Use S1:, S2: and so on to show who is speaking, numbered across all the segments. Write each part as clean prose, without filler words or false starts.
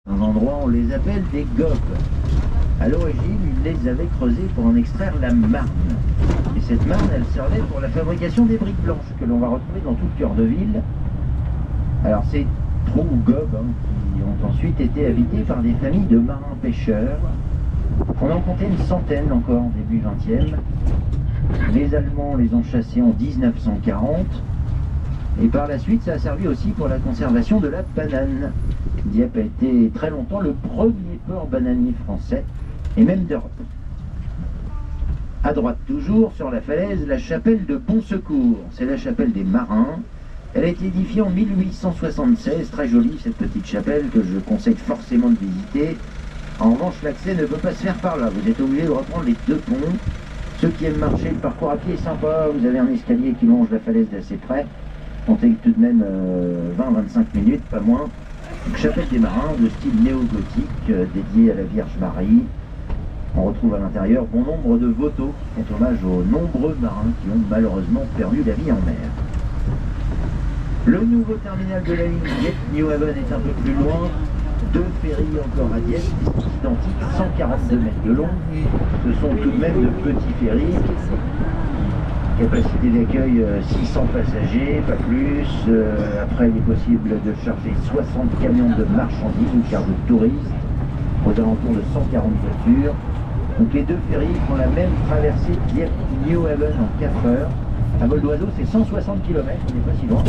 S1: Dans un endroit, on les appelle des gobes. À l'origine, ils les avaient creusés pour en extraire la marne. Et cette marne, elle servait pour la fabrication des briques blanches que l'on va retrouver dans tout le cœur de ville. Alors ces trous ou gobes qui ont ensuite été habités par des familles de marins-pêcheurs. On en comptait une centaine encore début 20e. Les Allemands les ont chassés en 1940. Et par la suite, ça a servi aussi pour la conservation de la banane. Dieppe a été très longtemps le premier port bananier français, et même d'Europe. À droite toujours, sur la falaise, la chapelle de Bon Secours. C'est la chapelle des marins. Elle a été édifiée en 1876. Très jolie cette petite chapelle que je conseille forcément de visiter. En revanche, l'accès ne peut pas se faire par là. Vous êtes obligé de reprendre les deux ponts. Ceux qui aiment marcher, le parcours à pied est sympa. Vous avez un escalier qui longe la falaise d'assez près. Comptez tout de même 20-25 minutes, pas moins. Donc, chapelle des marins de style néo-gothique, dédiée à la Vierge Marie. On retrouve à l'intérieur bon nombre de votos qui font hommage aux nombreux marins qui ont malheureusement perdu la vie en mer. Le nouveau terminal de la ligne Dieppe-New Haven est un peu plus loin. Deux ferries encore à Dieppe, identiques, 142 mètres de long. Ce sont tout de même de petits ferries. Capacité d'accueil 600 passagers, pas plus. Après, il est possible de charger 60 camions de marchandises ou cars de touristes, aux alentours de 140 voitures. Donc les deux ferries font la même traversée Dieppe-New Haven en 4 heures. À vol d'oiseau, c'est 160 km, on n'est pas si loin.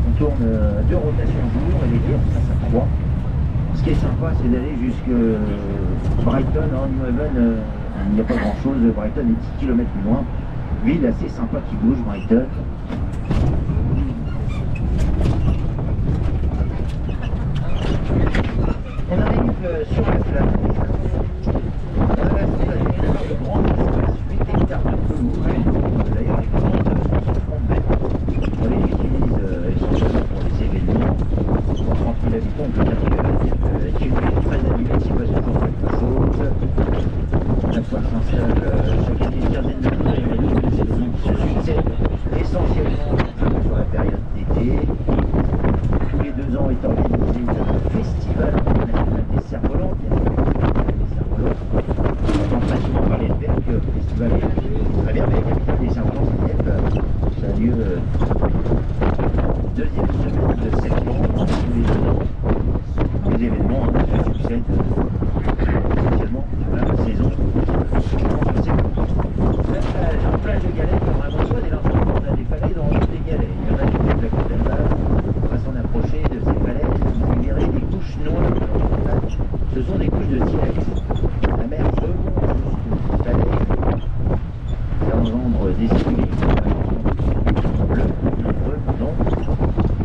S1: On tourne 2 rotations jour et les Dieppe, ça 3. Ce qui est sympa, c'est d'aller jusque Brighton, New Haven. Il n'y a pas grand chose, Brighton est 10 km plus loin. Ville assez sympa qui bouge, Brighton. On arrive sur la plage. On a un grand espace, 8 hectares de pelouse. D'ailleurs, les commandes sont font même. On les utilise essentiellement pour les événements. Pour 30 000 habitants, on peut dire que c'est une ville très animée, s'il passe toujours quelque chose. La foire s'installe chaque année une quinzaine de jours, il y a des événements qui se succèdent essentiellement sur la période d'été. Tous les 2 ans est organisé le festival national des cerfs-volants. Les cerfs-volants, on entend très souvent parler de Berck, le festival est très bien, mais la capitale des cerfs-volants, c'est Dieppe. Ça a lieu deuxième semaine de septembre, tous les 2 ans. Les événements se succèdent essentiellement sur la saison. En plage de galets, comme un bon choix, dès l'instant on a des falaises en haut des galets. Il y en a qui viennent de la côte d'Alsace. On va s'en approcher de ces falaises. Vous verrez des couches noires. Ce sont des couches de silex. La mer remonte jusqu'aux falaises. Ça engendre des cyclistes bleus, nombreux, non.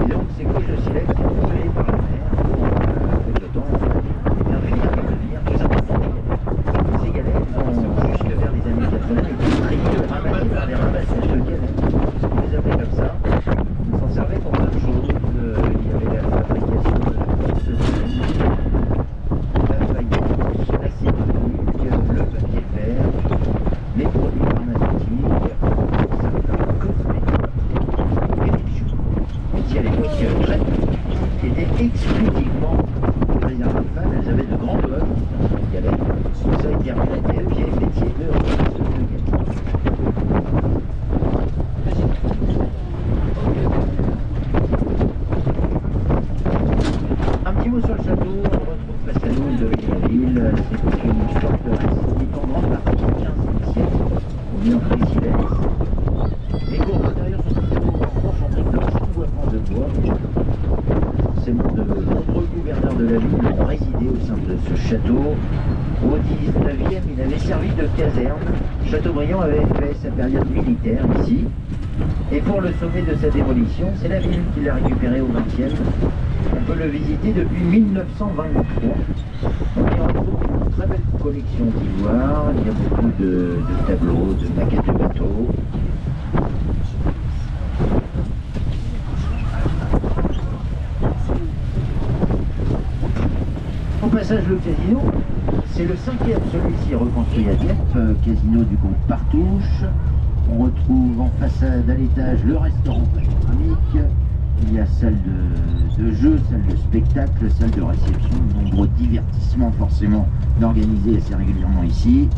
S1: Et donc ces couches de silex sont brûlées par la mer. Avec le temps, bien finir par devenir tout simplement des galets. Ces galets vont jusque vers les années 80 et triés, ramassés par des ramassages de galets. On les appelait comme ça. On s'en servait pour plein de choses. Il y avait la fabrication de la porcelaine, la faïence, la céramique, le papier vert, les produits pharmaceutiques, certains cosmétiques et des bijoux. Métier à l'époque très qui était exclusivement réservé aux femmes. Elles avaient de grands blocs, les galets. Ça a été relaté à pied, métier de ramasse de galets. Un petit mot sur le château, on retrouve face à nous de la ville. C'est une forteresse qui est en grande partie du XVe siècle, au milieu de silex. Les cours intérieurs sont plutôt enchantés de sous-bois de bois. Forcément, de nombreux gouverneurs de la ville ont résidé au sein de ce château. Au XIXe, il avait servi de caserne. Chateaubriand avait fait sa période militaire ici. Et pour le sauver de sa démolition, c'est la ville qui l'a récupéré au XXe. On peut le visiter depuis 1923. On y retrouve une très belle collection d'ivoire. Il y a beaucoup de tableaux, de maquettes de bateaux. Au passage, le casino, c'est le 5e celui-ci reconstruit à Dieppe, casino du groupe Partouche. On retrouve en façade à l'étage le restaurant panoramique, Il y a salle de jeu, salle de spectacle, salle de réception, de nombreux divertissements forcément d'organiser assez régulièrement ici.